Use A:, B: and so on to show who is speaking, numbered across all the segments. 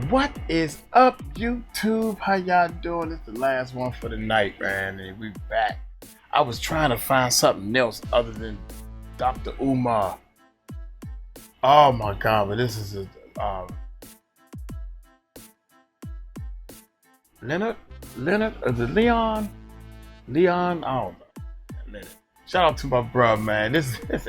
A: What is up, YouTube? How y'all doing? It's the last one for the night, man, and we back. I was trying to find something else other than Dr. Umar. Oh my God, but this is a Leonard, or the Leon, I don't know. Leonard. Shout out to my bro, man. This is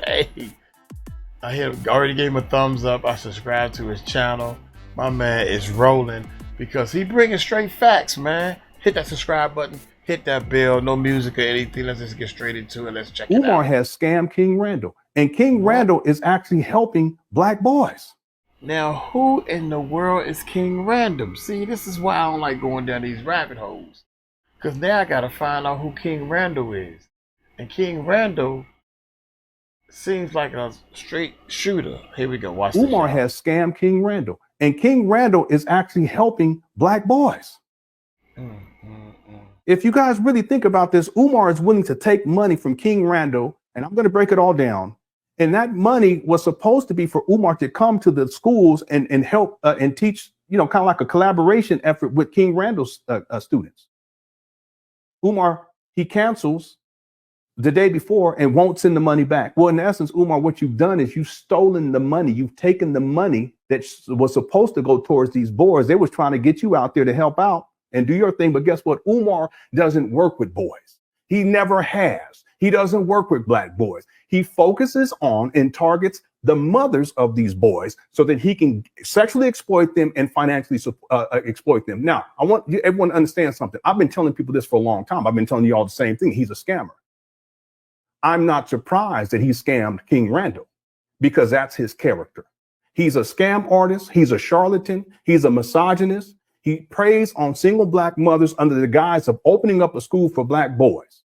A: I already gave him a thumbs up. I subscribed to his channel. My man is rolling because he bringing straight facts, man. Hit that subscribe button, hit that bell, no music or anything. Let's just get straight into it. Let's check it out.
B: Umar has scammed King Randall, and King Randall is actually helping black boys.
A: Now, who in the world is King Randall? See, this is why I don't like going down these rabbit holes. Because now I got to find out who King Randall is. And King Randall seems like a straight shooter. Here we go. Watch this.
B: Umar has scammed King Randall, and King Randall is actually helping black boys. If you guys really think about this, Umar is willing to take money from King Randall, and I'm going to break it all down. And that money was supposed to be for Umar to come to the schools and help and teach, kind of like a collaboration effort with King Randall's students. Umar, he cancels the day before and won't send the money back. Well, in essence, Umar, what you've done is you've stolen the money. You've taken the money that was supposed to go towards these boys. They was trying to get you out there to help out and do your thing. But guess what? Umar doesn't work with boys. He never has. He doesn't work with black boys. He focuses on and targets the mothers of these boys so that he can sexually exploit them and financially exploit them. Now, I want everyone to understand something. I've been telling people this for a long time. I've been telling you all the same thing. He's a scammer. I'm not surprised that he scammed King Randall because that's his character. He's a scam artist. He's a charlatan. He's a misogynist. He preys on single black mothers under the guise of opening up a school for black boys.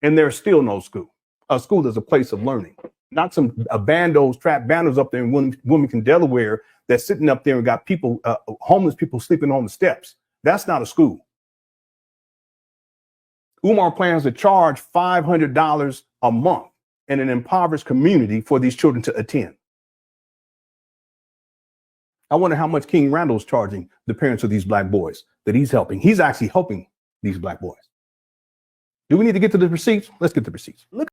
B: And there's still no school. A school is a place of learning, not some bandos, trap bandos up there in Wilmington, Delaware, that's sitting up there and got people, homeless people sleeping on the steps. That's not a school. Umar plans to charge $500 a month in an impoverished community for these children to attend. I wonder how much King Randall is charging the parents of these black boys that he's helping. He's actually helping these black boys. Do we need to get to the receipts? Let's get the receipts. Look.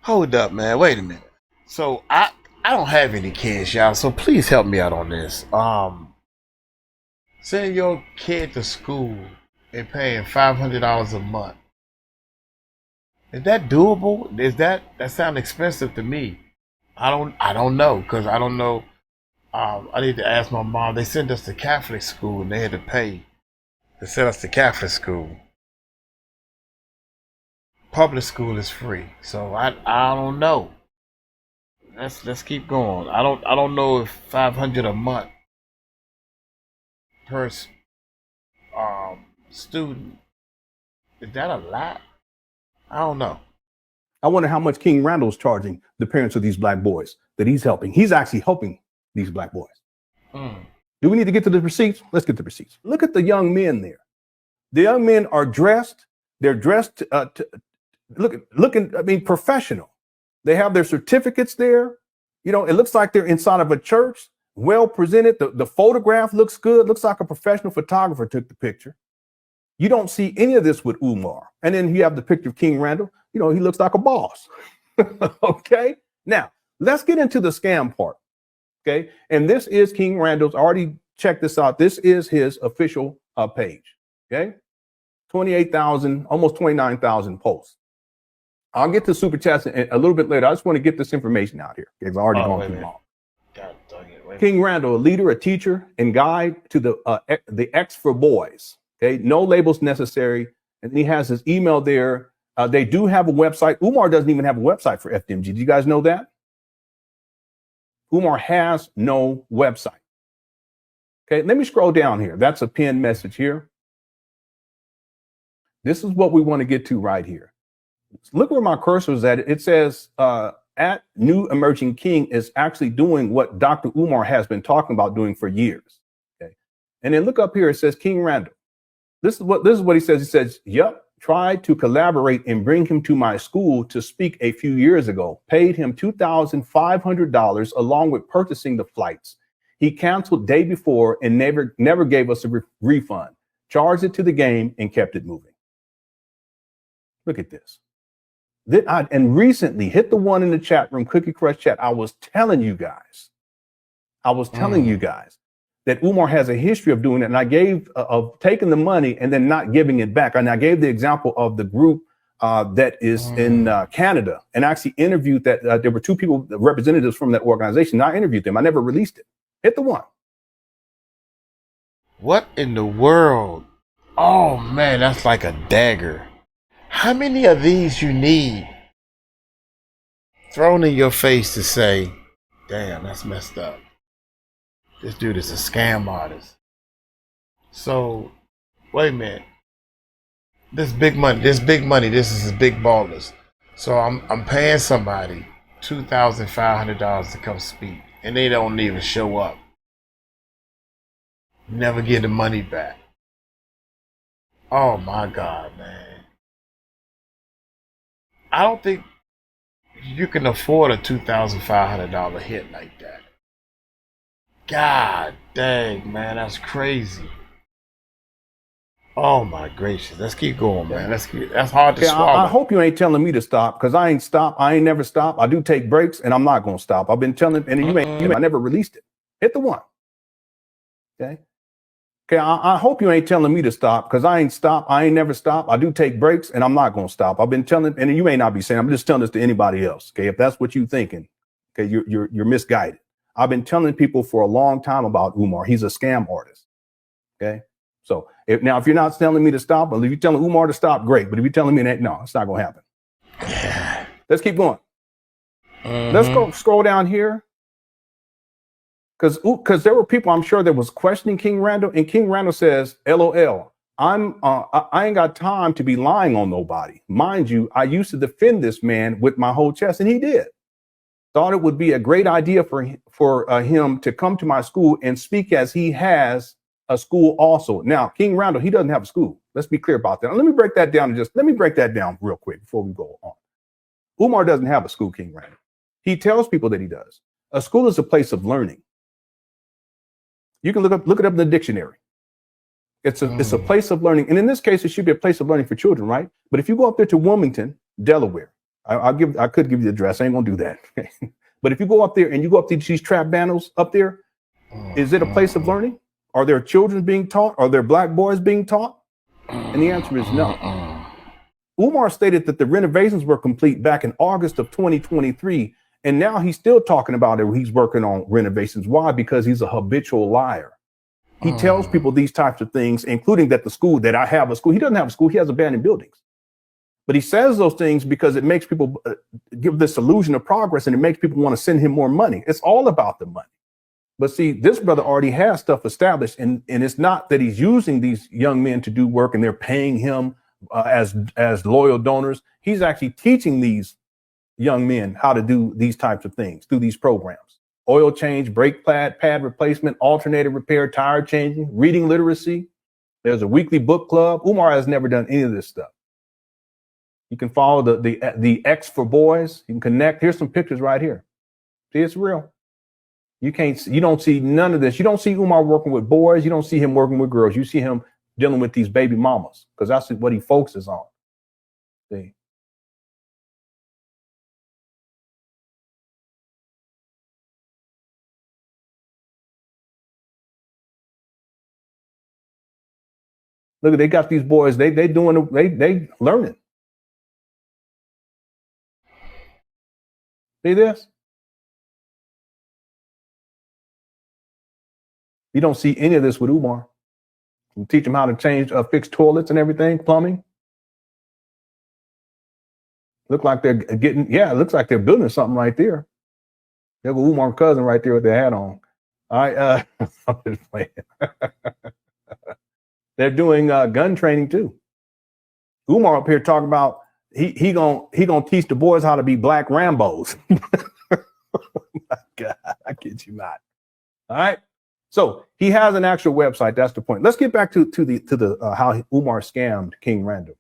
A: Hold up, man. Wait a minute. So I don't have any kids, y'all. So please help me out on this. Sending your kid to school and paying $500 a month. Is that doable? That sounds expensive to me? I don't know, because I don't know. I need to ask my mom. They sent us to Catholic school and they had to pay to send us to Catholic school. Public school is free, so I don't know. Let's keep going. I don't know if $500 a month per student, is that a lot? I don't know.
B: I wonder how much King Randall is charging the parents of these black boys that he's helping. He's actually helping these black boys. Do we need to get to the receipts? Let's get the receipts. Look at the young men there. The young men are dressed. They're dressed looking professional. They have their certificates there. It looks like they're inside of a church, well presented. The photograph looks good. Looks like a professional photographer took the picture. You don't see any of this with Umar. And then you have the picture of King Randall. He looks like a boss. Okay. Now let's get into the scam part. Okay. And this is King Randall's. Already checked this out. This is his official page. Okay. 28,000, almost 29,000 posts. I'll get to super chats a little bit later. I just want to get this information out here because I've already gone too long. King Randall, a leader, a teacher, and guide to the X for boys. Okay, no labels necessary. And he has his email there. They do have a website. Umar doesn't even have a website for FDMG. Do you guys know that? Umar has no website. Okay, let me scroll down here. That's a pinned message here. This is what we want to get to right here. Look where my cursor is at. It says at New Emerging King is actually doing what Dr. Umar has been talking about doing for years. Okay. And then look up here. It says King Randall. This is what he says. He says, yep, tried to collaborate and bring him to my school to speak a few years ago. Paid him $2,500 along with purchasing the flights. He canceled day before and never gave us a refund, charged it to the game and kept it moving. Look at this. And recently, hit the one in the chat room, Cookie Crush chat. I was telling you guys that Umar has a history of doing it. And I gave of taking the money and then not giving it back. And I gave the example of the group that is in Canada, and I actually interviewed that. There were two people, representatives from that organization. And I interviewed them. I never released it. Hit the one.
A: What in the world? Oh man, that's like a dagger. How many of these you need thrown in your face to say, damn, that's messed up. This dude is a scam artist. So, wait a minute. This big money, this is his big ballers. So I'm paying somebody $2,500 to come speak, and they don't even show up. Never get the money back. Oh my God, man. I don't think you can afford a $2,500 hit like that. God dang, man, that's crazy. Oh my gracious. Let's keep going, man. That's hard to swallow.
B: I hope you ain't telling me to stop, because I ain't stopped. I ain't never stopped. I do take breaks, and I'm not gonna stop. I've been telling, and I never released it. Hit the one. Okay. I hope you ain't telling me to stop, because I ain't stopped. I ain't never stopped. I do take breaks, and I'm not gonna stop. I've been telling, and you may not be saying, I'm just telling this to anybody else. Okay, if that's what you're thinking, okay, you're misguided. I've been telling people for a long time about Umar. He's a scam artist. Okay. So if you're not telling me to stop, or if you're telling Umar to stop, great. But if you're telling me that, no, it's not going to happen. Yeah. Let's keep going. Let's go scroll down here. Because there were people, I'm sure, that was questioning King Randall, and King Randall says, LOL, I ain't got time to be lying on nobody. Mind you, I used to defend this man with my whole chest, and he did. Thought it would be a great idea for him to come to my school and speak, as he has a school also. Now, King Randall, he doesn't have a school. Let's be clear about that. Let me break that down real quick before we go on. Umar doesn't have a school, King Randall. He tells people that he does. A school is a place of learning. You can look it up in the dictionary. It's a place of learning. And in this case, it should be a place of learning for children, right? But if you go up there to Wilmington, Delaware, I could give you the address. I ain't gonna do that. But if you go up there and you go up to these trap banners up there, is it a place of learning? Are there children being taught? Are there black boys being taught? And the answer is no. Umar stated that the renovations were complete back in August of 2023. And now he's still talking about it. He's working on renovations. Why? Because he's a habitual liar. He tells people these types of things, including that I have a school. He doesn't have a school. He has abandoned buildings. But he says those things because it makes people give this illusion of progress, and it makes people want to send him more money. It's all about the money. But see, this brother already has stuff established, and it's not that he's using these young men to do work and they're paying him as loyal donors. He's actually teaching these young men how to do these types of things through these programs: oil change, brake pad replacement, alternator repair, tire changing, reading literacy. There's a weekly book club. Umar has never done any of this stuff. You can follow the X for boys. You can connect. Here's some pictures right here. See, it's real. You don't see none of this. You don't see Umar working with boys. You don't see him working with girls. You see him dealing with these baby mamas, because that's what he focuses on. See? Look, they got these boys. They learning. See this? You don't see any of this with Umar. You teach them how to fix toilets and everything, plumbing. Look like they're it looks like they're building something right there. There's Umar's cousin right there with their hat on. All right, I'm just playing. They're doing gun training too. Umar up here talking about he gonna teach the boys how to be black Rambos. Oh my God, I kid you not. All right. So he has an actual website. That's the point. Let's get back to the how Umar scammed King Randall.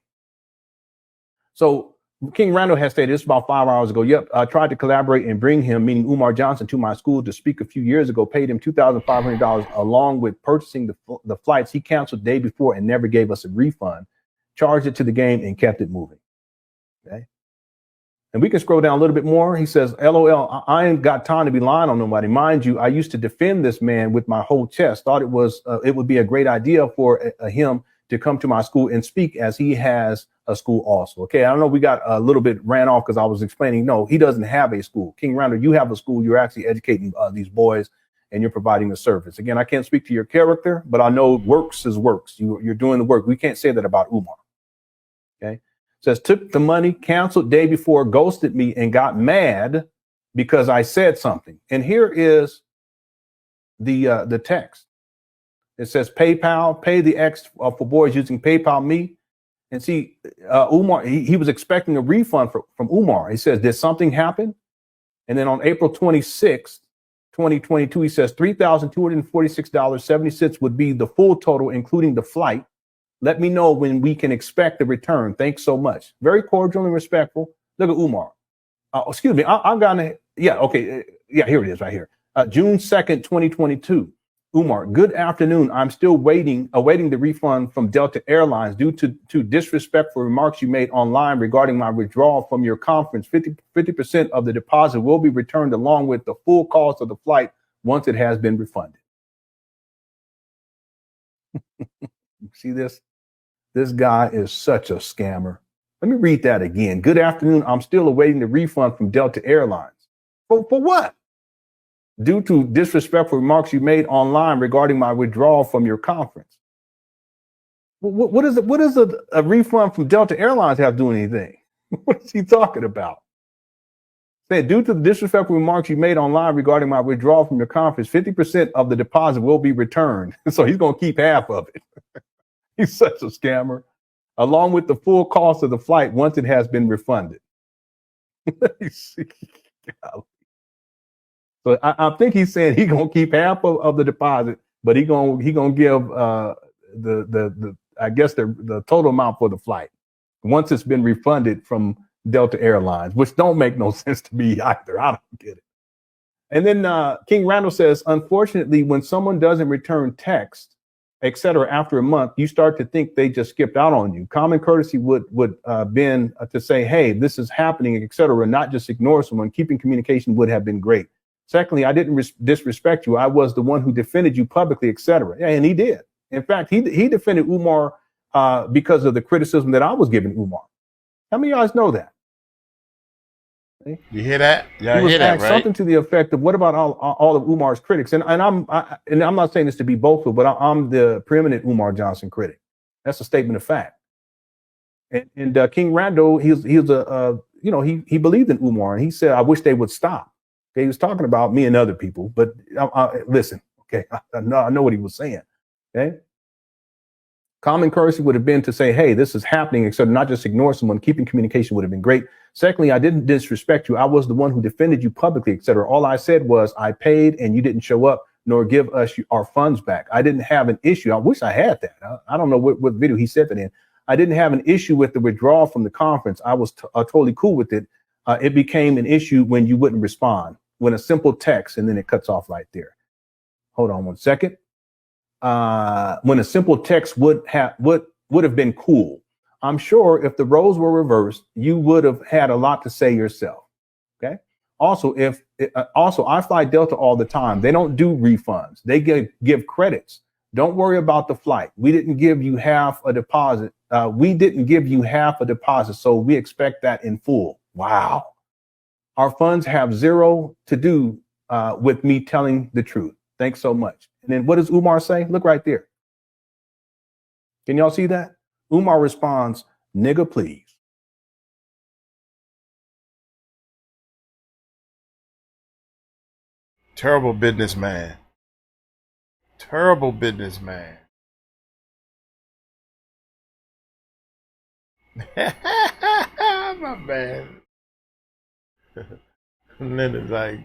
B: So King Randall has stated this about 5 hours ago. Yep, I tried to collaborate and bring him, meaning Umar Johnson, to my school to speak a few years ago. Paid him $2,500 along with purchasing the flights. He canceled the day before and never gave us a refund. Charged it to the game and kept it moving. Okay. And we can scroll down a little bit more. He says, LOL, I ain't got time to be lying on nobody. Mind you, I used to defend this man with my whole chest. Thought it would be a great idea for him to come to my school and speak, as he has a school also. Okay, I know we got a little bit ran off because I was explaining, no, he doesn't have a school. King Randall, you have a school. You're actually educating these boys and you're providing a service. Again, I can't speak to your character, but I know works is works. You're doing the work. We can't say that about Umar. Okay. Says, took the money, canceled day before, ghosted me, and got mad because I said something. And here is the text. It says, PayPal, pay the X for boys using PayPal me. And see, Umar, he was expecting a refund from Umar. He says, did something happen? And then on April 26th, 2022, he says $3,246.70 would be the full total, including the flight. Let me know when we can expect the return. Thanks so much. Very cordial and respectful. Look at Umar. Excuse me. I'm gonna. Yeah. Okay. Yeah. Here it is. Right here. June 2nd, 2022. Umar. Good afternoon. I'm still awaiting the refund from Delta Airlines due to disrespectful remarks you made online regarding my withdrawal from your conference. 50% of the deposit will be returned along with the full cost of the flight once it has been refunded. See this? This guy is such a scammer. Let me read that again. Good afternoon. I'm still awaiting the refund from Delta Airlines. For what? Due to disrespectful remarks you made online regarding my withdrawal from your conference. What is it? What does a refund from Delta Airlines have to do with anything? What is he talking about? Said, due to the disrespectful remarks you made online regarding my withdrawal from your conference, 50% of the deposit will be returned. So he's going to keep half of it. He's such a scammer, along with the full cost of the flight once it has been refunded. So I think he's saying he's gonna keep half of the deposit, but he gonna give the I guess the total amount for the flight once it's been refunded from Delta Airlines, which don't make no sense to me either. I don't get it. And then King Randall says, unfortunately, when someone doesn't return text, etc., after a month, you start to think they just skipped out on you. Common courtesy would been to say, hey, this is happening, etc., not just ignore someone. Keeping communication would have been great. Secondly, I didn't disrespect you. I was the one who defended you publicly, etc. Yeah, and he did. In fact, he defended Umar because of the criticism that I was giving Umar. How many of you guys know that?
A: You hear that? Yeah,
B: he was
A: hear that,
B: asked
A: right?
B: Something to the effect of, "What about all of Umar's critics?" And I'm not saying this to be boastful, but I'm the preeminent Umar Johnson critic. That's a statement of fact. And King Randall, he believed in Umar, and he said, "I wish they would stop." Okay, he was talking about me and other people, but listen, okay, I know what he was saying. Okay. Common courtesy would have been to say, hey, this is happening, except not just ignore someone. Keeping communication would have been great. Secondly, I didn't disrespect you. I was the one who defended you publicly, etc. All I said was I paid and you didn't show up nor give us our funds back. I didn't have an issue. I wish I had that. I don't know what video he said that in. I didn't have an issue with the withdrawal from the conference. I was totally cool with it. It became an issue when you wouldn't respond, when a simple text, and then it cuts off right there. Hold on one second. When a simple text would have been cool. I'm sure if the roles were reversed, you would have had a lot to say yourself. Okay. Also, I fly Delta all the time. They don't do refunds. They give credits. Don't worry about the flight. We didn't give you half a deposit. So we expect that in full. Wow. Our funds have zero to do with me telling the truth. Thanks so much. And then what does Umar say? Look right there. Can y'all see that? Umar responds, nigga, please.
A: Terrible businessman. Terrible businessman. My man. And then it's like,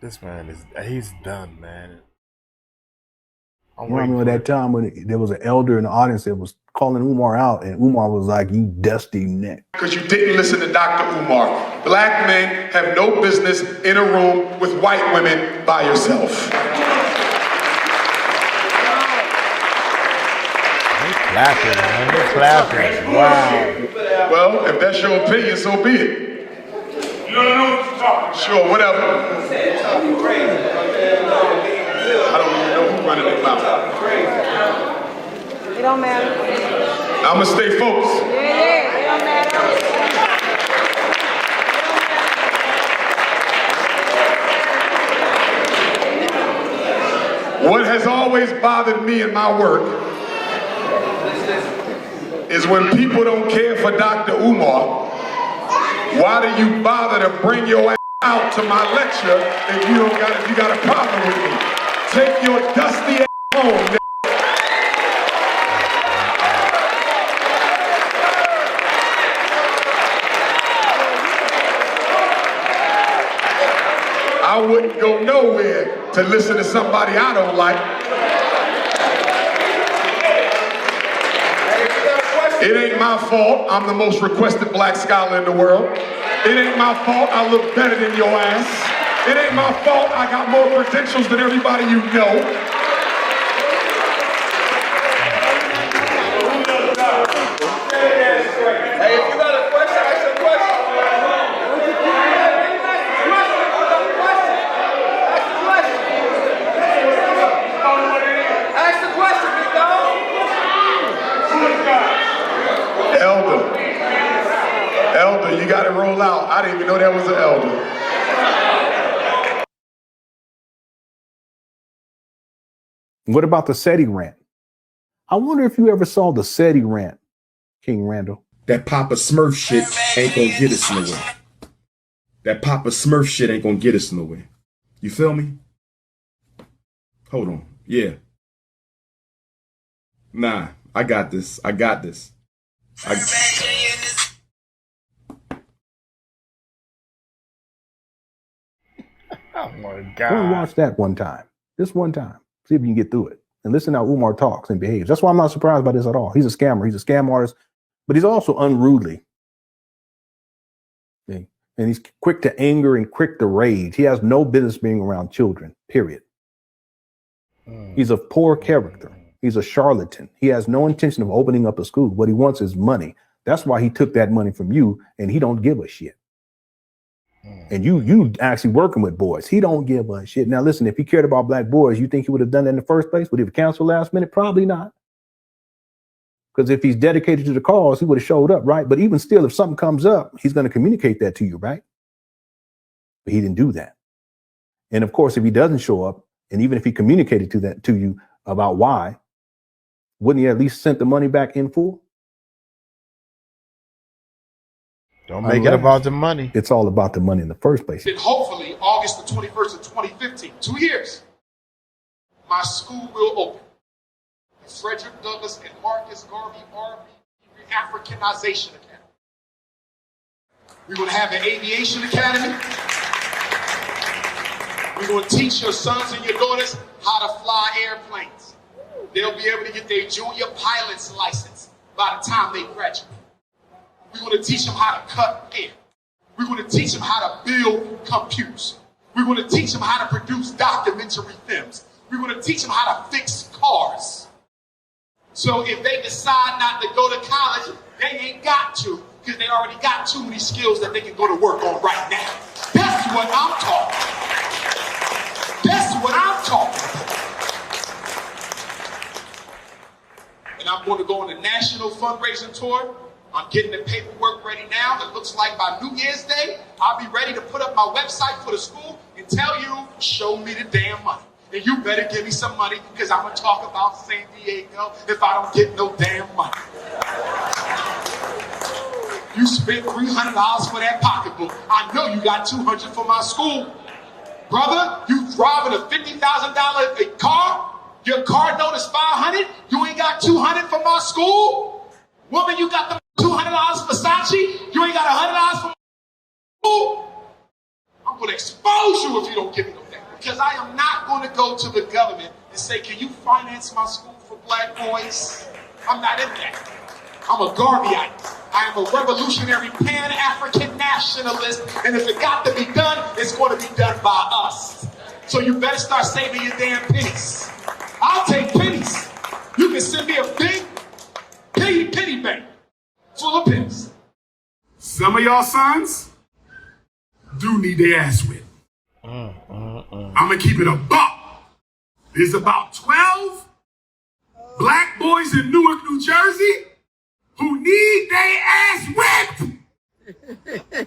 A: this man he's done, man. I'm
B: I
A: waiting
B: remember
A: for
B: that time when there was an elder in the audience that was calling Umar out, and Umar was like, "You dusty neck."
C: Because you didn't listen to Dr. Umar. Black men have no business in a room with white women by yourself.
A: Clapping, man. They're clapping. Wow.
C: Well, if that's your opinion, so be it. You don't know what you're talking about. Sure, whatever. I don't even know who's running their mouth.
D: It don't matter.
C: I'm going to stay focused.
D: Yeah, it don't matter.
C: What has always bothered me in my work is when people don't care for Dr. Umar. Why do you bother to bring your ass out to my lecture if you got a problem with me? Take your dusty ass home. I wouldn't go nowhere to listen to somebody I don't like. It ain't my fault I'm the most requested black scholar in the world. It ain't my fault I look better than your ass. It ain't my fault I got more credentials than everybody you know.
E: Hey, if you got a question, ask a question. Ask the question, big dog.
C: Elder, you got to roll out. I didn't even know that was an elder.
B: What about the SETI rant? I wonder if you ever saw the SETI rant, King Randall.
F: That Papa Smurf shit ain't gonna get us nowhere. That Papa Smurf shit ain't gonna get us nowhere. You feel me? Hold on. Yeah. Nah, I got this. I got this.
A: Oh my
B: Go and
A: God.
B: watch that one time. Just one time. See if you can get through it. And listen how Umar talks and behaves. That's why I'm not surprised by this at all. He's a scammer. He's a scam artist, but he's also unruly. See? And he's quick to anger and quick to rage. He has no business being around children, period. He's of poor character. He's a charlatan. He has no intention of opening up a school. What he wants is money. That's why he took that money from you, and he don't give a shit. And you actually working with boys. He don't give a shit. Now listen, if he cared about black boys, you think he would have done that in the first place? Would he have canceled last minute? Probably not. Because if he's dedicated to the cause, he would have showed up, right? But even still, if something comes up, he's going to communicate that to you, right? But he didn't do that. And of course, if he doesn't show up, and even if he communicated to you about why, wouldn't he at least send the money back in full?
A: Don't make it about the money.
B: It's all about the money in the first place.
C: Then hopefully August the 21st of 2015, 2 years, my school will open. The Frederick Douglass and Marcus Garvey Africanization Academy. We're going to have an aviation academy. We're going to teach your sons and your daughters how to fly airplanes. They'll be able to get their junior pilot's license by the time they graduate. We're going to teach them how to cut hair. We're going to teach them how to build computers. We're going to teach them how to produce documentary films. We're going to teach them how to fix cars. So if they decide not to go to college, they ain't got to, because they already got too many skills that they can go to work on right now. That's what I'm talking about. That's what I'm talking about. And I'm going to go on a national fundraising tour. I'm getting the paperwork ready now. It looks like by New Year's Day, I'll be ready to put up my website for the school and tell you, show me the damn money. And you better give me some money, because I'm going to talk about San Diego if I don't get no damn money. You spent $300 for that pocketbook. I know you got $200 for my school. Brother, you driving a $50,000 car? Your car note is $500? You ain't got $200 for my school? Woman, you got the $200 Versace? You ain't got $100 for my school? I'm going to expose you if you don't give me no damn. Because I am not going to go to the government and say, can you finance my school for black boys? I'm not in that. I'm a Garveyite. I am a revolutionary pan-African nationalist. And if it got to be done, it's going to be done by us. So you better start saving your damn pennies. I'll take pennies. You can send me a big penny bank full of pennies.
D: Some of y'all sons do need their ass whipped. I'm going to keep it a buck. There's about 12 black boys in Newark, New Jersey who need their ass whipped.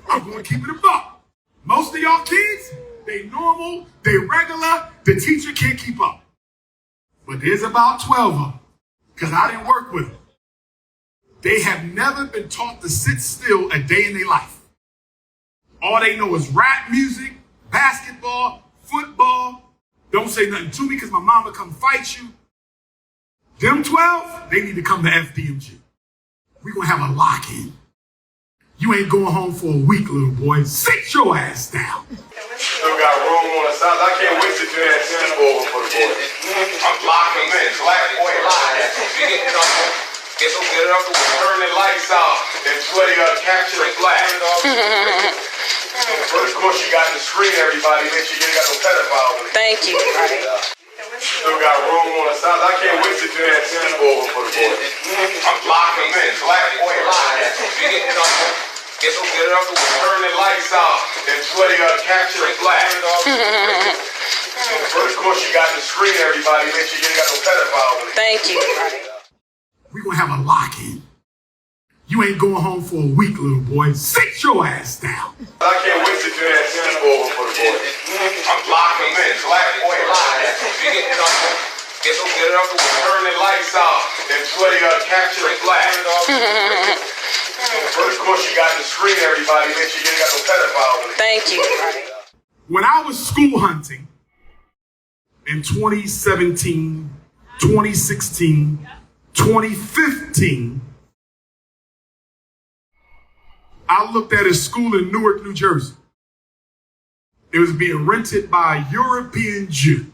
D: I'm going to keep it a buck. Most of y'all kids, they normal, they regular, the teacher can't keep up. But there's about 12 of them, because I didn't work with them. They have never been taught to sit still a day in their life. All they know is rap music, basketball, football. Don't say nothing to me because my mama come fight you. Them 12, they need to come to FDMG. We're going to have a lock-in. You ain't going home for a week, little boy. Sit your ass down.
G: Still got room on the sides. I can't wait to do that sleepover for the boys. I'm locking them in. Black boy, get it up, turn the lights out, and play Capture the Flag. But of course, you got to screen everybody, make sure you ain't got no pedophile with it.
H: Thank you.
G: Still got room on the sides. I can't wait to do that sleepover for the boys. I'm locking them in. Black boy, get it up, turn the lights out, and play Capture the Flag. But of course, you got to screen everybody, make sure you ain't got no pedophile with it.
H: Thank you.
D: We're going to have a lock-in. You ain't going home for a week, little boy. Sit your ass down.
G: I can't wait to do that sleepover for the boys. I'm locking them in. Black boy, get it up, turn the lights out, and play Capture the Flag. But of course, you got to screen everybody, make sure you ain't got no pedophile with it.
H: Thank you.
D: When I was school hunting in 2017, 2016, 2015, I looked at a school in Newark, New Jersey. It was being rented by a European Jew.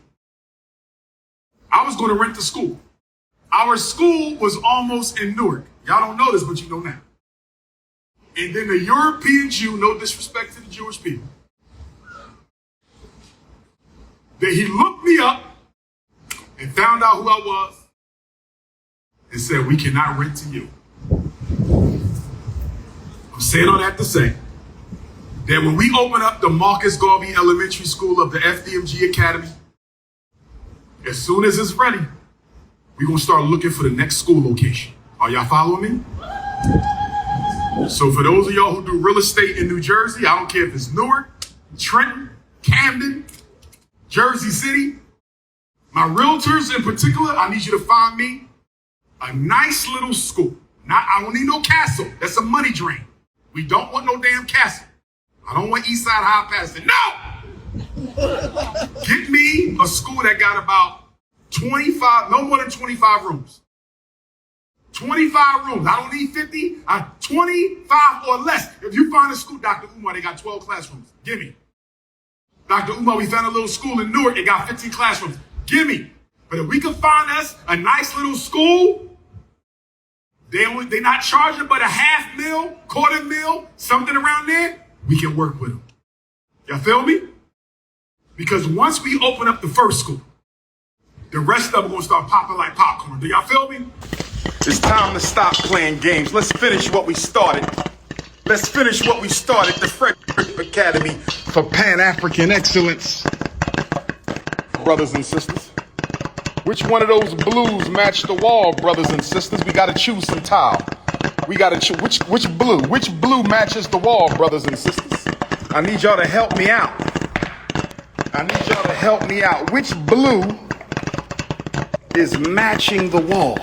D: I was going to rent the school. Our school was almost in Newark. Y'all don't know this, but you know now. And then the European Jew, no disrespect to the Jewish people, that he looked me up and found out who I was and said, we cannot rent to you. I'm saying all that to say that when we open up the Marcus Garvey Elementary School of the FDMG Academy, as soon as it's ready, we're going to start looking for the next school location. Are y'all following me? So for those of y'all who do real estate in New Jersey, I don't care if it's Newark, Trenton, Camden, Jersey City, my realtors in particular, I need you to find me a nice little school. I don't need no castle. That's a money drain. We don't want no damn castle. I don't want Eastside High Pastor. No! Get me a school that got about 25, no more than 25 rooms. 25 rooms. I don't need 50. 25 or less. If you find a school, Dr. Umar, they got 12 classrooms. Give me. Dr. Umar, we found a little school in Newark. It got 15 classrooms. Give me. But if we can find us a nice little school, they're not charging but $500,000, $250,000, something around there, we can work with them. Y'all feel me? Because once we open up the first school, the rest of them are going to start popping like popcorn. Do y'all feel me?
I: It's time to stop playing games. Let's finish what we started. Let's finish what we started. The Frederick Academy for Pan-African Excellence. Brothers and sisters, which one of those blues match the wall, brothers and sisters? We got to choose some tile. We got to choose which blue matches the wall, brothers and sisters? I need y'all to help me out. Which blue is matching the wall?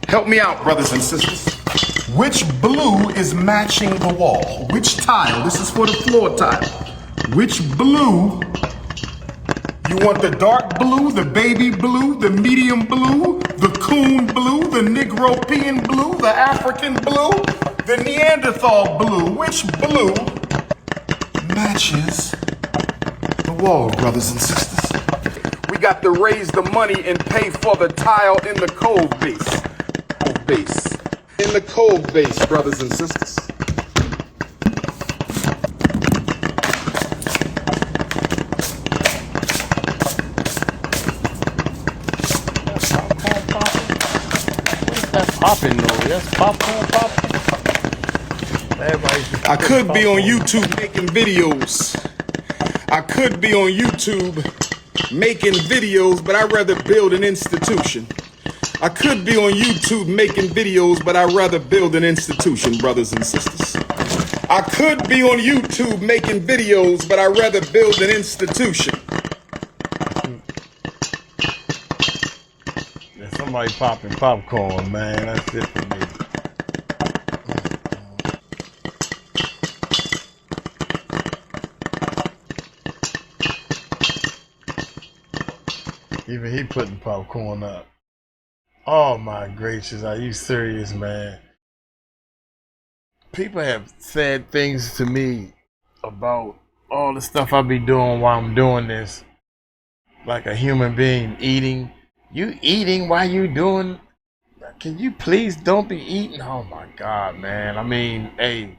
I: Help me out, brothers and sisters. Which blue is matching the wall? Which tile? This is for the floor tile. Which blue? You want the dark blue, the baby blue, the medium blue, the coon blue, the Negropean blue, the African blue, the Neanderthal blue? Which blue matches the wall, brothers and sisters. We got to raise the money and pay for the tile in the cove base. In the cove base, brothers and sisters.
A: That's popping though. That's popcorn popping.
I: I could be on YouTube making videos. I could be on YouTube making videos, but I'd rather build an institution. I could be on YouTube making videos, but I'd rather build an institution, brothers and sisters. I could be on YouTube making videos, but I'd rather build an institution.
A: There's somebody popping popcorn, man. That's it for me. Even he putting popcorn up. Oh my gracious, are you serious, man? People have said things to me about all the stuff I be doing while I'm doing this. Like a human being eating. You eating while you doing? Can you please don't be eating? Oh my God, man. I mean, hey,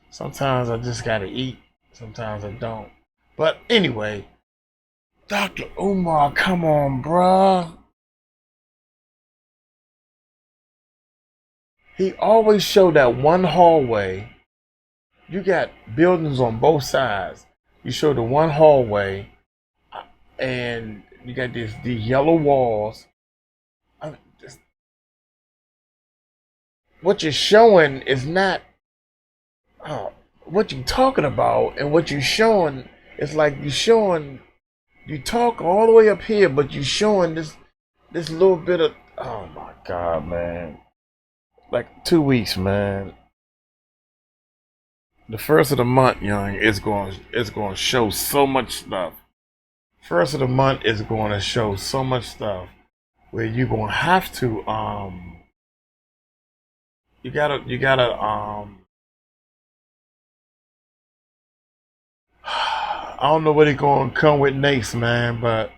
A: sometimes I just gotta eat. Sometimes I don't. But anyway, Dr. Umar, come on, bruh. He always showed that one hallway. You got buildings on both sides. You show the one hallway, and you got these yellow walls. What you're showing is not what you're talking about, and what you're showing is like you talk all the way up here, but you're showing this little bit of, oh my God, man. Like 2 weeks, man. The first of the month, young, is going to show so much stuff. First of the month is going to show so much stuff where you're going to have to you gotta I don't know what he's going to come with next, man, but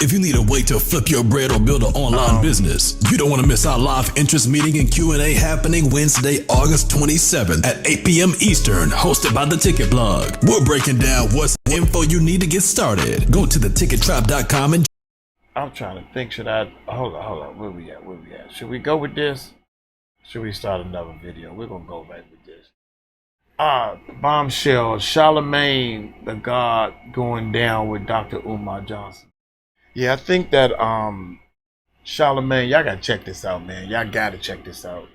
H: if you need a way to flip your bread or build an online business, you don't want to miss our live interest meeting and Q&A happening Wednesday, August 27th at 8 p.m. Eastern, hosted by The Ticket Blog. We're breaking down what's info you need to get started. Go to thetickettrap.com and
A: I'm trying to think, should I hold on, where we at? Should we go with this? Should we start another video? We're gonna go back with this. Bombshell, Charlamagne Tha God going down with Dr. Umar Johnson. Yeah, I think that Charlamagne, y'all gotta check this out, man. Y'all gotta check this out.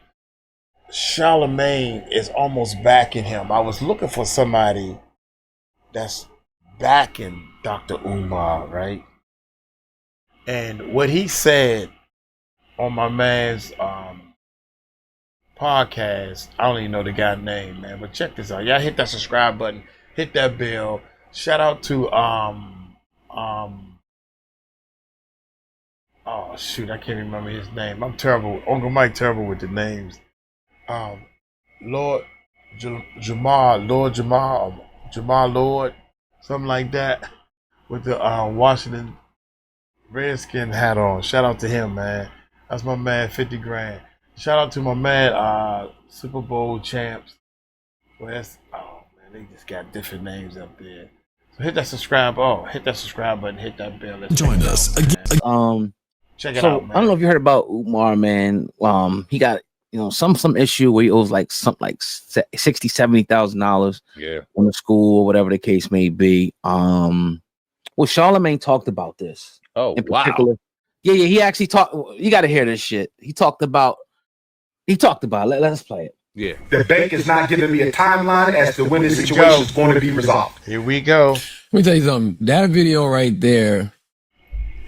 A: Charlamagne is almost backing him. I was looking for somebody that's backing Dr. Umar, right? And what he said on my man's podcast, I don't even know the guy's name, man, but check this out. Y'all hit that subscribe button, hit that bell. Shout out to oh shoot, I can't remember his name. I'm terrible. Uncle Mike terrible with the names. Lord Jamal, something like that, with the Washington Redskin hat on. Shout out to him, man. That's my man, 50 grand. Shout out to my man, Super Bowl champs. Well, that's, oh man, they just got different names up there. So hit that subscribe. Hit that subscribe button. Hit that bell. Let's
H: join us again.
A: Check it out, man.
J: I don't know if you heard about Umar, man. He got some issue where he owes something like $60,000-$70,000 on the school or whatever the case may be. Well, Charlamagne talked about this.
K: Oh,
J: in particular. Wow. Yeah, he actually talked. You got to hear this shit. He talked about. Let's play it.
I: Yeah. The bank is not giving me a timeline as to when the situation is going to be resolved.
A: Here we go.
L: Let me tell you something. That video right there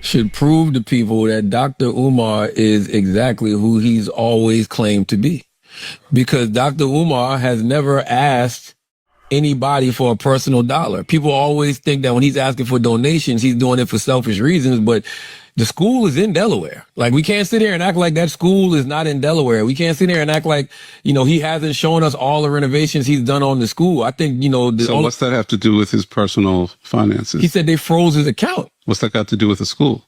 L: should prove to people that Dr. Umar is exactly who he's always claimed to be. Because Dr. Umar has never asked anybody for a personal dollar. People always think that when he's asking for donations, he's doing it for selfish reasons, but the school is in Delaware. Like, we can't sit here and act like that school is not in Delaware. We can't sit here and act like, he hasn't shown us all the renovations he's done on the school. I think,
K: So what's that have to do with his personal finances?
L: He said they froze his account.
K: What's that got to do with the school?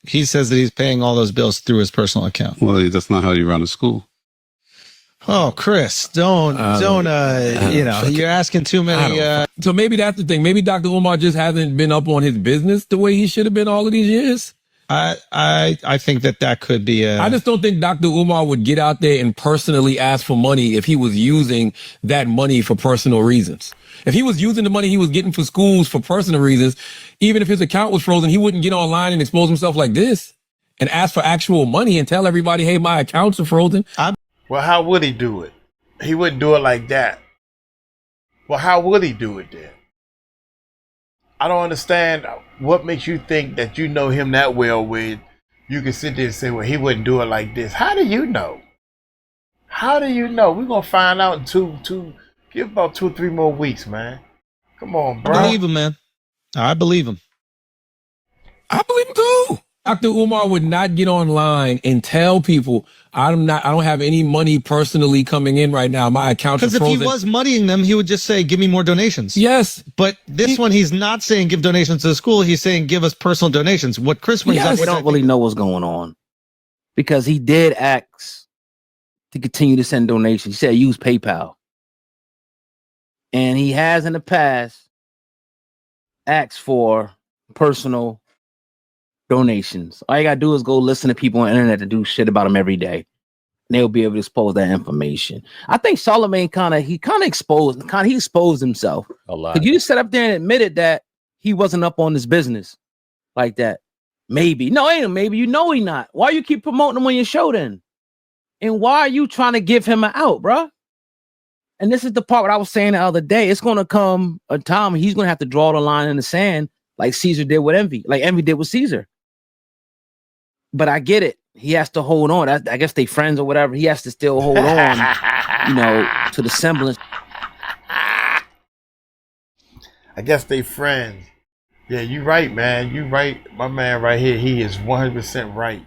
M: He says that he's paying all those bills through his personal account.
K: Well, that's not how you run a school.
M: Oh, Chris, you're asking too many.
L: So maybe that's the thing. Maybe Dr. Umar just hasn't been up on his business the way he should have been all of these years.
M: I think that could be
L: I just don't think Dr. Umar would get out there and personally ask for money if he was using that money for personal reasons. If he was using the money he was getting for schools for personal reasons, even if his account was frozen, he wouldn't get online and expose himself like this and ask for actual money and tell everybody, hey, my accounts are frozen.
A: Well, how would he do it? He wouldn't do it like that. Well, how would he do it then? I don't understand what makes you think that you know him that well where you can sit there and say, well, he wouldn't do it like this. How do you know? How do you know? We're going to find out in give about 2 or 3 more weeks, man. Come on, bro.
M: I believe him, man. I believe him.
L: I believe him too. Dr. Umar would not get online and tell people, I don't have any money personally coming in right now. My account is frozen.
M: Because if he was moneying them, he would just say, give me more donations.
L: Yes.
M: But this one, he's not saying give donations to the school. He's saying give us personal donations. What Chris brings up.
J: We don't really know what's going on because he did ask to continue to send donations. He said use PayPal. And he has in the past asked for personal donations. All you gotta do is go listen to people on the internet that do shit about him every day. And they'll be able to expose that information. I think Charlamagne he exposed himself
N: a lot.
J: You just sat up there and admitted that he wasn't up on this business like that. Maybe. No, ain't maybe. He not. Why you keep promoting him on your show then? And why are you trying to give him an out, bruh? And this is the part what I was saying the other day. It's gonna come a time he's gonna have to draw the line in the sand like Caesar did with Envy, like Envy did with Caesar. But I get it. He has to hold on. I guess they friends or whatever. He has to still hold on, to the semblance.
A: I guess they friends. Yeah, you right, man. You right. My man right here, he is 100% right.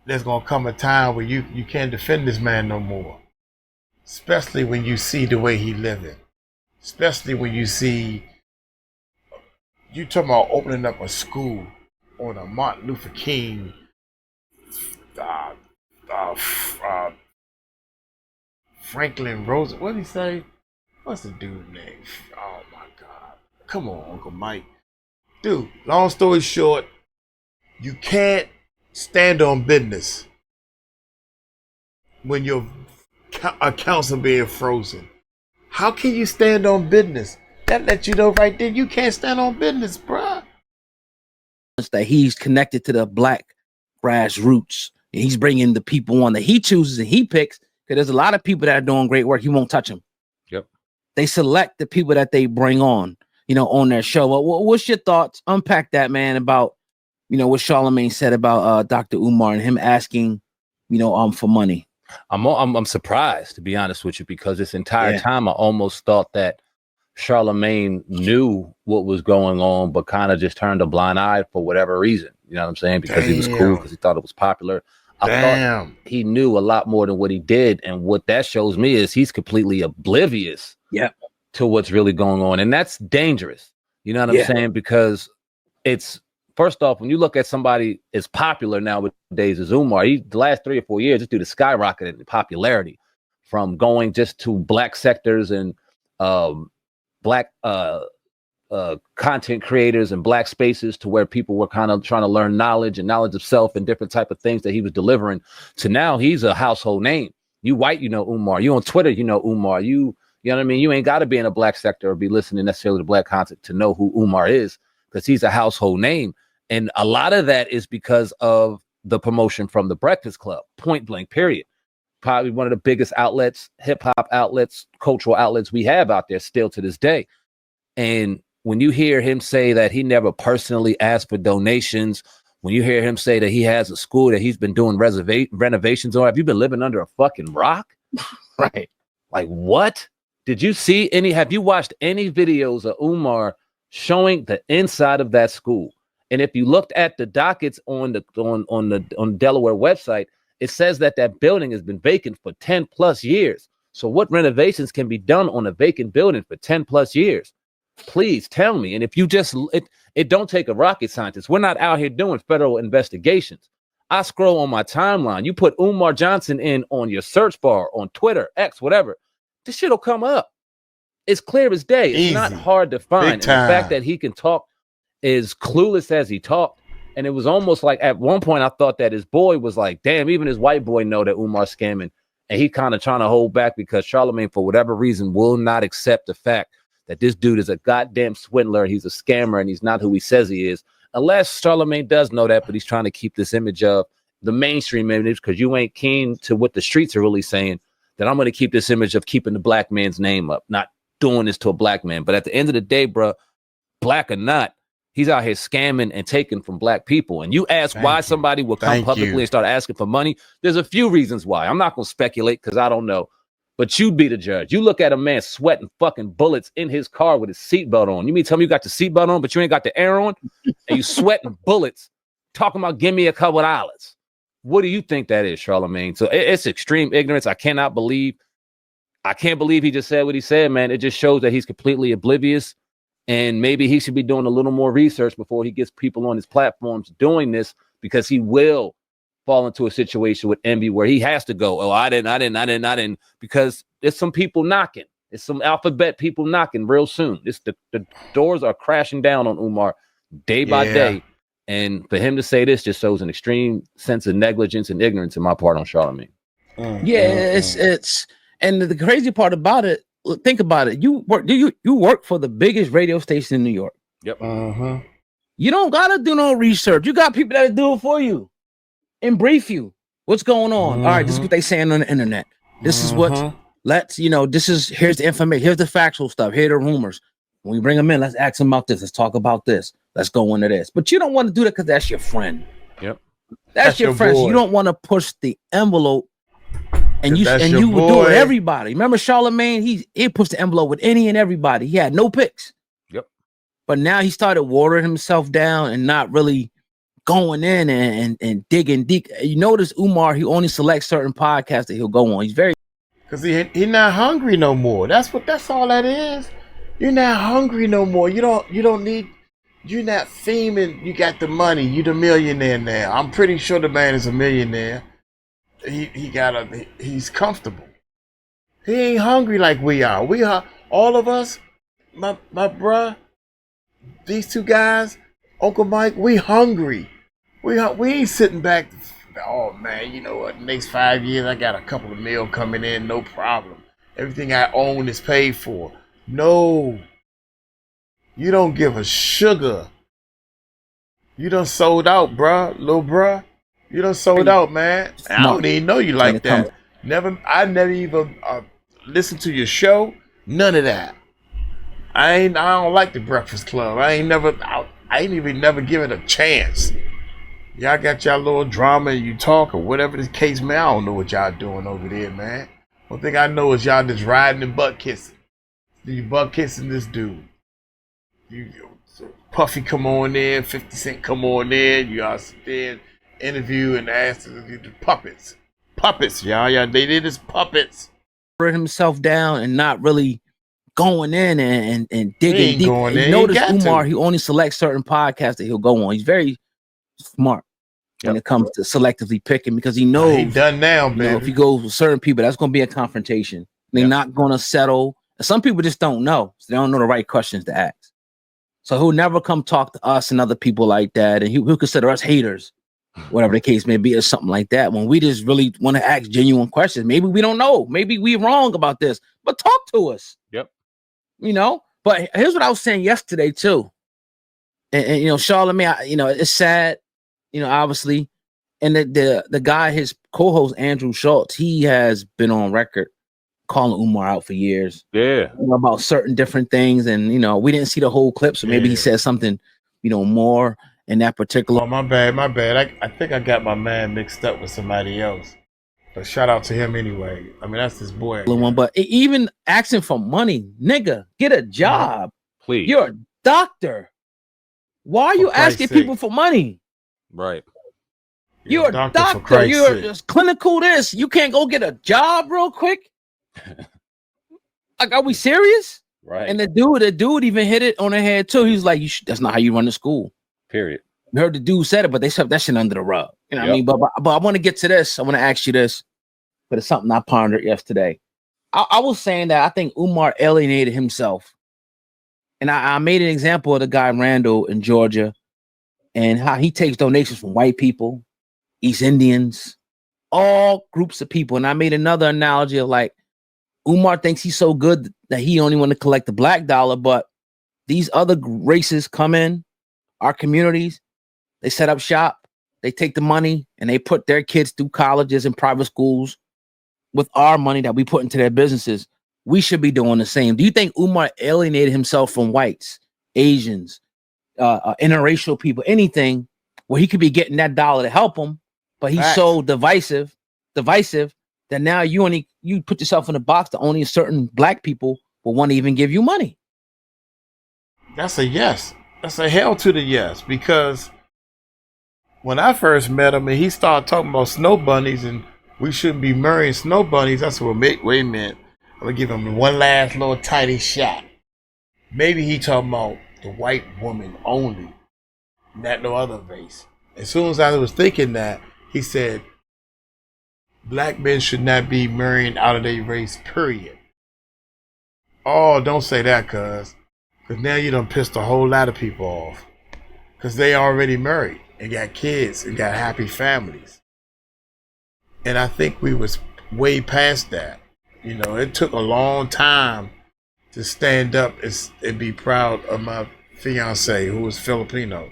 A: There's going to come a time where you can't defend this man no more. Especially when you see the way he living. Especially when you see, you talking about opening up a school on a Martin Luther King Franklin Rose. What did he say? What's the dude's name? Oh my God. Come on, Uncle Mike. Dude, long story short, you can't stand on business when your accounts are being frozen. How can you stand on business? That lets you know right there you can't stand on business, bruh.
J: That he's connected to the black grassroots and he's bringing the people on that he chooses and he picks, because there's a lot of people that are doing great work. He won't touch them.
N: Yep.
J: They select the people that they bring on, on their show. What's your thoughts? Unpack that, man, about, what Charlamagne said about Dr. Umar and him asking, for money.
N: I'm surprised, to be honest with you, because this entire time I almost thought that Charlamagne knew what was going on, but kind of just turned a blind eye for whatever reason. You know what I'm saying? Because he was cool, because he thought it was popular. I thought he knew a lot more than what he did. And what that shows me is he's completely oblivious to what's really going on. And that's dangerous. You know what I'm saying? Because it's, first off, when you look at somebody as popular nowadays as Umar, the last 3 or 4 years, just due to skyrocketed in popularity, from going just to black sectors and black content creators and black spaces, to where people were kind of trying to learn knowledge and knowledge of self and different type of things that he was delivering, to now he's a household name. You white, Umar. You on Twitter, Umar. You know what I mean? You ain't got to be in a black sector or be listening necessarily to black content to know who Umar is, because he's a household name. And a lot of that is because of the promotion from the Breakfast Club, point blank, period. Probably one of the biggest outlets, hip hop outlets, cultural outlets we have out there still to this day. And when you hear him say that he never personally asked for donations, when you hear him say that he has a school that he's been doing renovations on, have you been living under a fucking rock?
J: Right.
N: Like, what? Did you see any? Have you watched any videos of Umar showing the inside of that school? And if you looked at the dockets on the Delaware website, it says that that building has been vacant for 10 plus years. So what renovations can be done on a vacant building for 10 plus years? Please tell me. And if you just, it don't take a rocket scientist. We're not out here doing federal investigations. I scroll on my timeline. You put Umar Johnson in on your search bar on Twitter, X, whatever. This shit will come up. It's clear as day. It's not hard to find. And the fact that he can talk is clueless as he talked. And it was almost like at one point I thought that his boy was like, damn, even his white boy know that Umar's scamming. And he kind of trying to hold back because Charlamagne, for whatever reason, will not accept the fact that this dude is a goddamn swindler. He's a scammer and he's not who he says he is. Unless Charlamagne does know that, but he's trying to keep this image of the mainstream image because you ain't keen to what the streets are really saying, that I'm going to keep this image of keeping the black man's name up, not doing this to a black man. But at the end of the day, bro, black or not, he's out here scamming and taking from black people. And you ask why somebody will come publicly and start asking for money. There's a few reasons why. I'm not going to speculate because I don't know. But you'd be the judge. You look at a man sweating fucking bullets in his car with his seatbelt on. You mean tell me you got the seatbelt on, but you ain't got the air on? And you sweating bullets, talking about give me a couple dollars. What do you think that is, Charlamagne? So it's extreme ignorance. I can't believe he just said what he said, man. It just shows that he's completely oblivious. And maybe he should be doing a little more research before he gets people on his platforms doing this, because he will fall into a situation with envy where he has to go, oh, I didn't, because there's some people knocking. It's some alphabet people knocking real soon. The doors are crashing down on Umar day by day. And for him to say this just shows an extreme sense of negligence and ignorance in my part on Charlamagne.
J: It's and the crazy part about it, look, think about it. You work for the biggest radio station in New York.
N: Yep.
J: You don't gotta do no research. You got people that do it for you and brief you. What's going on? All right, this is what they saying on the internet. This is what here's the information. Here's the factual stuff. Here are the rumors. When we bring them in, let's ask them about this. Let's talk about this. Let's go into this. But you don't want to do that because that's your friend.
N: Yep.
J: That's your friend. So you don't want to push the envelope. And you would do it with everybody. Remember Charlamagne? He pushed the envelope with any and everybody. He had no picks.
N: Yep.
J: But now he started watering himself down and not really going in and digging deep. You notice Umar, he only selects certain podcasts that he'll go on. He's very
A: because he not hungry no more. That's all that is. You're not hungry no more. You don't need. You're not theming. You got the money. You the millionaire now. I'm pretty sure the man is a millionaire. He's comfortable. He ain't hungry like we are. We are all of us. My bruh, these two guys, Uncle Mike. We hungry. We ain't sitting back. Oh man, you know what? Next 5 years, I got a couple of mil coming in, no problem. Everything I own is paid for. No, you don't give a sugar. You done sold out, bruh, little bruh. You done sold out, man. I don't even know you like that. I never even listened to your show. None of that. I don't like the Breakfast Club. I ain't even never give it a chance. Y'all got y'all little drama and you talk or whatever the case, man. I don't know what y'all doing over there, man. One thing I know is y'all just riding and butt kissing. You butt kissing this dude. Puffy come on in, 50 Cent come on in. You all sit there, interview and ask the puppets. Puppets, y'all. They did this puppets.
J: Himself down and not really going in and digging deep. You notice Umar, he only selects certain podcasts that he'll go on. He's very smart when it comes to selectively picking because he knows
A: he done now, baby.
J: If he goes with certain people, that's going to be a confrontation. They're not going to settle. Some people just don't know. So they don't know the right questions to ask. So he'll never come talk to us and other people like that. And he'll consider us haters, whatever the case may be, or something like that. When we just really want to ask genuine questions, maybe we don't know. Maybe we're wrong about this, but talk to us.
N: Yep.
J: But here's what I was saying yesterday too. And Charlamagne, it's sad, obviously. And the guy, his co-host, Andrew Schultz, he has been on record calling Umar out for years.
N: Yeah.
J: About certain different things. And, we didn't see the whole clip. So maybe he said something, more in that particular.
A: Oh, my bad. I think I got my man mixed up with somebody else. But shout out to him anyway. I mean, that's his boy.
J: But even asking for money, nigga, get a job.
N: Please.
J: You're a doctor. Why are you asking people for money?
N: Right.
J: You're a doctor. You're just clinical this. You can't go get a job real quick? Like, are we serious?
N: Right.
J: And the dude even hit it on the head too. He's like, that's not how you run the school.
N: Period.
J: We heard the dude said it, but they swept that shit under the rug. You know what I mean? But I want to get to this. I want to ask you this, but it's something I pondered yesterday. I was saying that I think Umar alienated himself. And I made an example of the guy Randall in Georgia and how he takes donations from white people, East Indians, all groups of people. And I made another analogy of like, Umar thinks he's so good that he only want to collect the black dollar, but these other races come in our communities, they set up shop, they take the money and they put their kids through colleges and private schools with our money that we put into their businesses. We should be doing the same. Do you think Umar alienated himself from whites, Asians, interracial people, anything where he could be getting that dollar to help him, but he's so divisive that now you put yourself in a box that only certain black people will want to even give you money?
A: That's a yes. That's a hell to the yes, because when I first met him and he started talking about snow bunnies and we shouldn't be marrying snow bunnies, that's what wait a minute. I'm gonna give him one last little tiny shot. Maybe he talking about the white woman only, not no other race. As soon as I was thinking that, he said, black men should not be marrying out of their race, period. Oh, don't say that, cuz now you done pissed a whole lot of people off. Because they already married and got kids and got happy families. And I think we was way past that. You know, it took a long time to stand up and be proud of my fiance who was Filipino.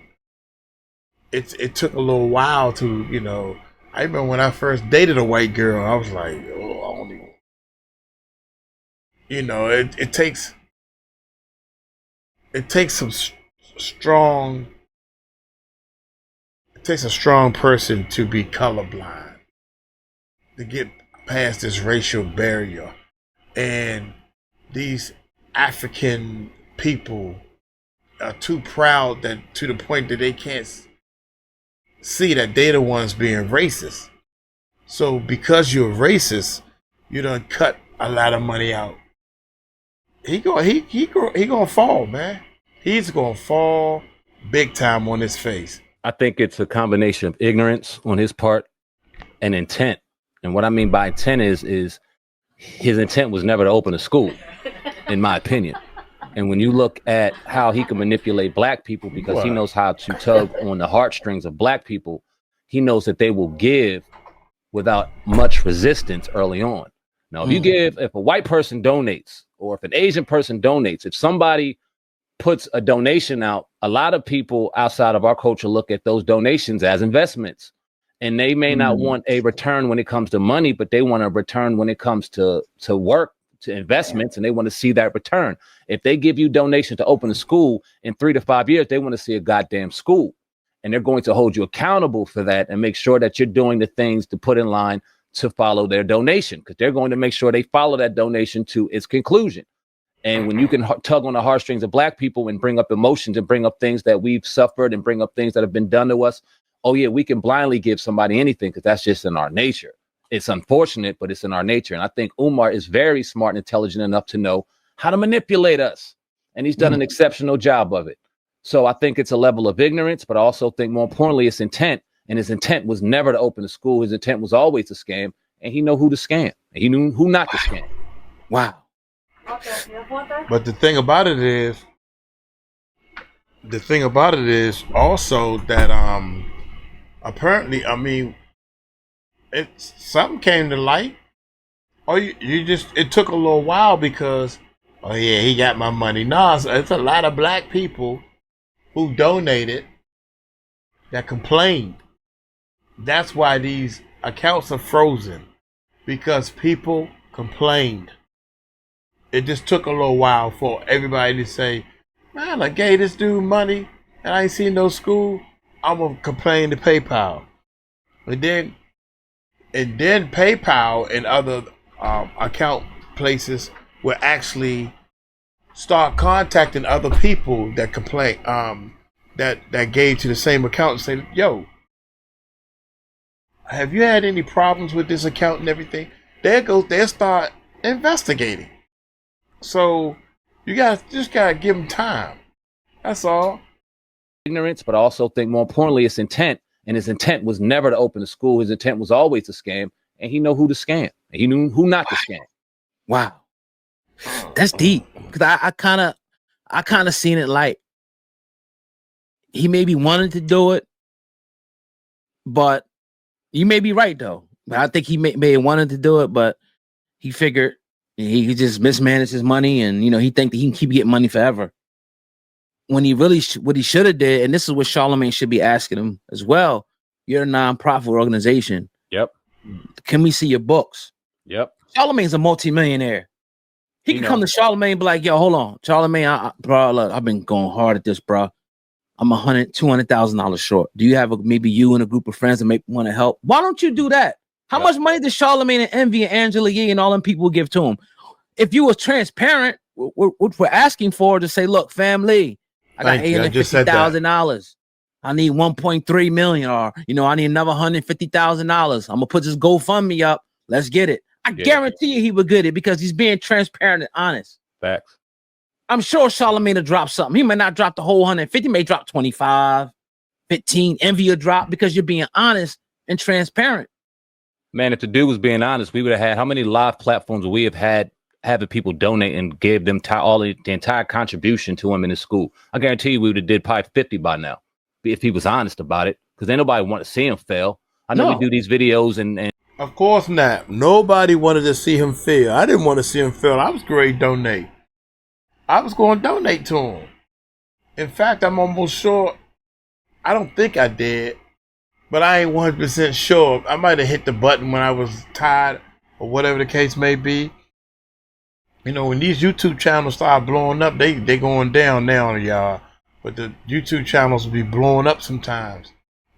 A: It took a little while to, you know, I remember when I first dated a white girl, I was like, oh, I don't even. You know, it takes some strong. It takes a strong person to be colorblind, to get past this racial barrier. And these African people are too proud that to the point that they can't see that they're the ones being racist. So because you're racist, you done cut a lot of money out. He gonna fall, man. He's gonna fall big time on his face.
N: I think it's a combination of ignorance on his part and intent. And what I mean by intent is his intent was never to open a school, in my opinion. And when you look at how he can manipulate black people, because he knows how to tug on the heartstrings of black people, he knows that they will give without much resistance early on. Now, if a white person donates, or if an Asian person donates, if somebody puts a donation out, a lot of people outside of our culture look at those donations as investments. And they may not want a return when it comes to money, but they want a return when it comes to work, to investments, and they want to see that return. If they give you donation to open a school in 3 to 5 years, they want to see a goddamn school. And they're going to hold you accountable for that and make sure that you're doing the things to put in line to follow their donation, because they're going to make sure they follow that donation to its conclusion. And when you can tug on the heartstrings of black people and bring up emotions and bring up things that we've suffered and bring up things that have been done to us, oh yeah, we can blindly give somebody anything because that's just in our nature. It's unfortunate, but it's in our nature. And I think Umar is very smart and intelligent enough to know how to manipulate us. And he's done an exceptional job of it. So I think it's a level of ignorance, but I also think more importantly, it's intent. And his intent was never to open a school. His intent was always to scam. And he knew who to scam. And he knew who not to scam.
J: Wow.
A: But the thing about it is also that apparently, I mean, something came to light. Oh, it took a little while because, oh yeah, he got my money. No, it's a lot of black people who donated that complained. That's why these accounts are frozen, because people complained. It just took a little while for everybody to say, man, I gave this dude money and I ain't seen no school. I'm going to complain to PayPal. And then And then PayPal and other account places will actually start contacting other people that complain, that gave to the same account and say, yo, have you had any problems with this account and everything? They'll start investigating. So you just gotta give them time. That's all.
N: Ignorance, but I also think more importantly, it's intent. And his intent was never to open a school. His intent was always to scam, and he knew who to scam. And he knew who not to scam.
J: Wow, that's deep. Because I kind of seen it like he maybe wanted to do it, but you may be right though. But I think he may have wanted to do it, but he figured he just mismanaged his money, and he think that he can keep getting money forever. When he really what he should have did, and this is what Charlamagne should be asking him as well. You're a nonprofit organization.
N: Yep.
J: Can we see your books?
N: Yep.
J: Charlamagne's a multimillionaire. He can come to Charlamagne and be like, yo, hold on. Charlamagne, bro, look, I've been going hard at this, bro. I'm $200,000 short. Do you have maybe you and a group of friends that may want to help? Why don't you do that? How much money does Charlamagne and Envy and Angela Yee and all them people give to him? If you was transparent, what we're asking for to say, look, family, I got $850,000. I need 1.3 million, or I need another $150,000. I'm gonna put this GoFundMe up. Let's get it. I guarantee you he would get it because he's being transparent and honest.
N: Facts. I'm
J: sure Charlamagne will drop something. He may not drop the whole 150, may drop 25, 15. Envy will drop because you're being honest and transparent.
N: Man, if the dude was being honest, we would have had how many live platforms we have had having people donate and give them the entire contribution to him in his school. I guarantee you we would have did probably 50 by now if he was honest about it, because ain't nobody want to see him fail. I know we do these videos and
A: of course not. Nobody wanted to see him fail. I didn't want to see him fail. I was going to donate. I was going to donate to him. In fact, I'm almost sure. I don't think I did, but I ain't 100% sure. I might have hit the button when I was tired or whatever the case may be. When these YouTube channels start blowing up, they going down now, y'all. But the YouTube channels will be blowing up sometimes.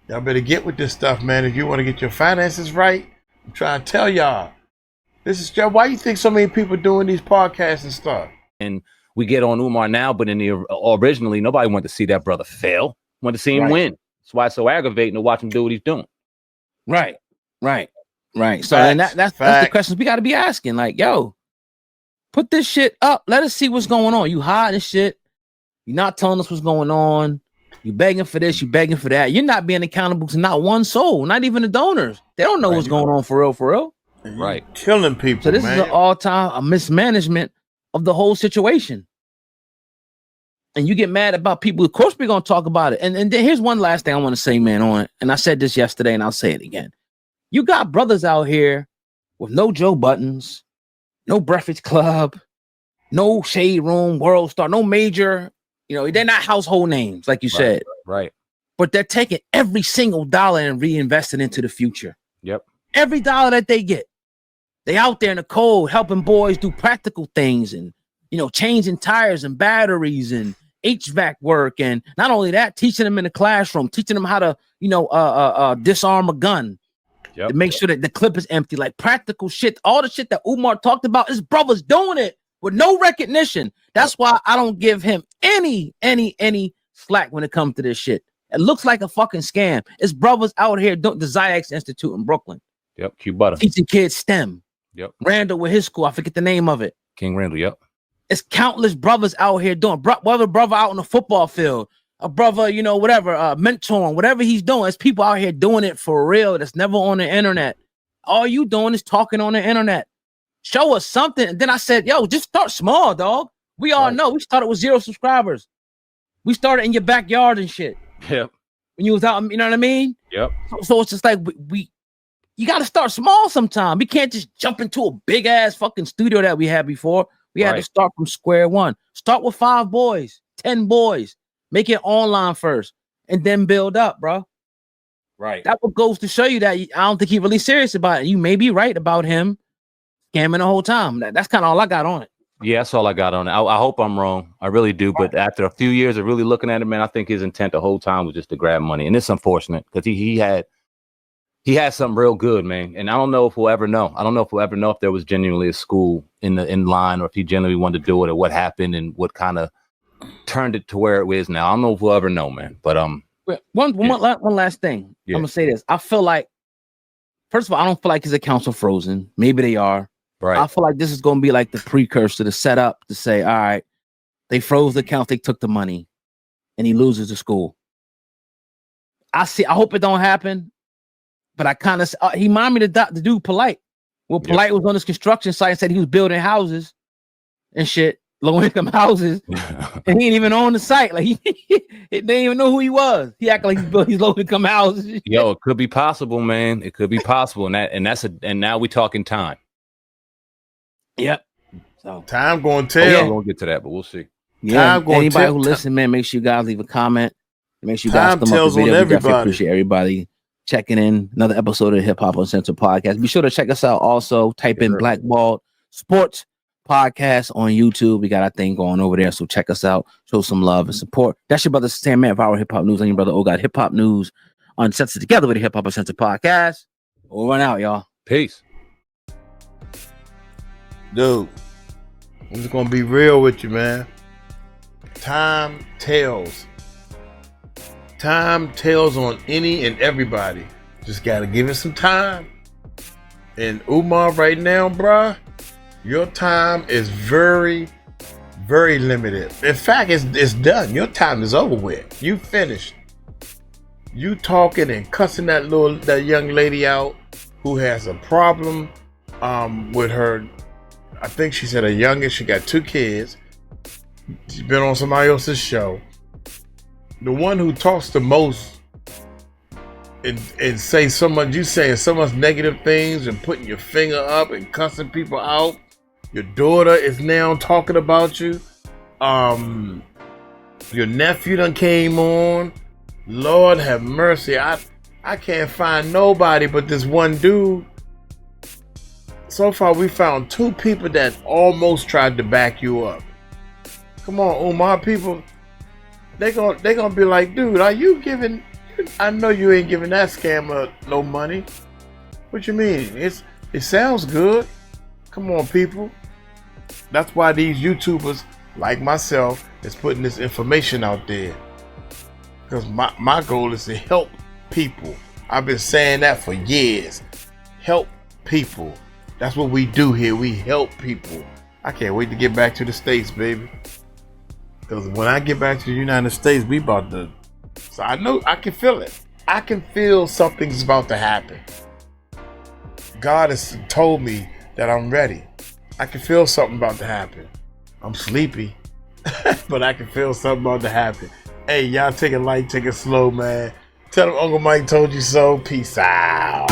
A: Y'all better get with this stuff, man. If you want to get your finances right, I'm trying to tell y'all. This is why you think so many people doing these podcasts and stuff.
N: And we get on Umar now, but originally nobody wanted to see that brother fail. Wanted to see him win. That's why it's so aggravating to watch him do what he's doing.
J: Right. So and that's the questions we got to be asking. Like, yo, put this shit up. Let us see what's going on. You hiding shit. You're not telling us what's going on. You begging for this. You begging for that. You're not being accountable to not one soul, not even the donors. They don't know what's going on for real.
N: Right.
A: Killing people.
J: So this is an all-time mismanagement of the whole situation. And you get mad about people. Of course, we're going to talk about it. And then here's one last thing I want to say, man, on it. And I said this yesterday, and I'll say it again. You got brothers out here with no Joe Buttons, no Breakfast Club, no Shade Room, World Star, no major. They're not household names, like you said.
N: Right.
J: But they're taking every single dollar and reinvesting into the future.
N: Yep.
J: Every dollar that they get. They out there in the cold helping boys do practical things and, changing tires and batteries and HVAC work. And not only that, teaching them in the classroom, teaching them how to, disarm a gun.
N: Yep.
J: To make sure that the clip is empty, like practical shit. All the shit that Umar talked about, his brothers doing it with no recognition. That's why I don't give him any slack when it comes to this shit. It looks like a fucking scam. It's brothers out here doing the Zyx Institute in Brooklyn.
N: Yep, Q Butter.
J: Teaching kids STEM.
N: Yep.
J: Randall with his school. I forget the name of it.
N: King Randall, yep.
J: It's countless brothers out here doing, whether brother out on the football field, a brother, whatever, mentoring, whatever he's doing. It's people out here doing it for real. That's never on the internet. All you doing is talking on the internet. Show us something. And then I said, yo, just start small, dog. We all know we started with 0 subscribers. We started in your backyard and shit.
N: Yep.
J: When you was out, you know what I mean?
N: Yep.
J: So it's just like you got to start small sometime. We can't just jump into a big ass fucking studio that we had before. We had to start from square one. Start with 5 boys, 10 boys. Make it online first and then build up, bro.
N: Right.
J: That what goes to show you that I don't think he's really serious about it. You may be right about him scamming the whole time. That's kind of all I got on it.
N: Yeah, that's all I got on it. I hope I'm wrong. I really do. But after a few years of really looking at it, man, I think his intent the whole time was just to grab money. And it's unfortunate because he he had something real good, man. And I don't know if we'll ever know. I don't know if we'll ever know if there was genuinely a school in line, or if he genuinely wanted to do it, or what happened and what kind of turned it to where it is now. I don't know if we'll ever know, man. But
J: one last thing. I'm gonna say this. I feel like, first of all, I don't feel like his accounts are frozen. Maybe they are.
N: Right.
J: I feel like this is gonna be like the precursor, the setup to say, all right, they froze the account, they took the money, and he loses the school. I hope it don't happen, but I kind of he reminded me the dude Polite. Well, Polite was on this construction site and said he was building houses and shit, low income houses, and he ain't even on the site. Like they didn't even know who he was. He acted like he's built these low income houses.
N: Yo, it could be possible, man. It could be possible, and now we talking time.
J: Yep. So
A: time going to tell.
N: We won't get to that, but we'll see.
J: Yeah. Anybody who listen, man, make sure you guys leave a comment. Make sure you guys come up with video. We definitely appreciate everybody checking in. Another episode of the Hip Hop Uncensored podcast. Be sure to check us out. Also, type in Blackballed Sports Podcast on YouTube. We got our thing going over there, so check us out. Show some love and support. That's your brother Sam Man of our Hip Hop News, and your brother God Hip Hop News Uncensored, together with the Hip Hop Uncensored podcast. We'll run out, y'all.
N: Peace.
A: Dude, I'm just gonna be real with you, man. Time tells. Time tells on any and everybody. Just gotta give it some time. And Umar, right now, bruh, your time is very, very limited. In fact, it's done. Your time is over with. You finished. You talking and cussing that young lady out who has a problem with her. I think she said her youngest. She got 2 kids. She's been on somebody else's show. The one who talks the most and say so much, you saying so much negative things and putting your finger up and cussing people out. Your daughter is now talking about you. Your nephew done came on. Lord have mercy. I can't find nobody but this one dude. So far, we found 2 people that almost tried to back you up. Come on, Umar, people. They gonna be like, dude, are you giving? I know you ain't giving that scammer no money. What you mean? It sounds good. Come on, people. That's why these YouTubers like myself is putting this information out there. Because my goal is to help people. I've been saying that for years. Help people. That's what we do here. We help people. I can't wait to get back to the States, baby. Because when I get back to the United States, we about to... So I know, I can feel it. I can feel something's about to happen. God has told me that I'm ready. I can feel something about to happen. I'm sleepy, but I can feel something about to happen. Hey, y'all take it light, take it slow, man. Tell them Uncle Mike told you so. Peace out.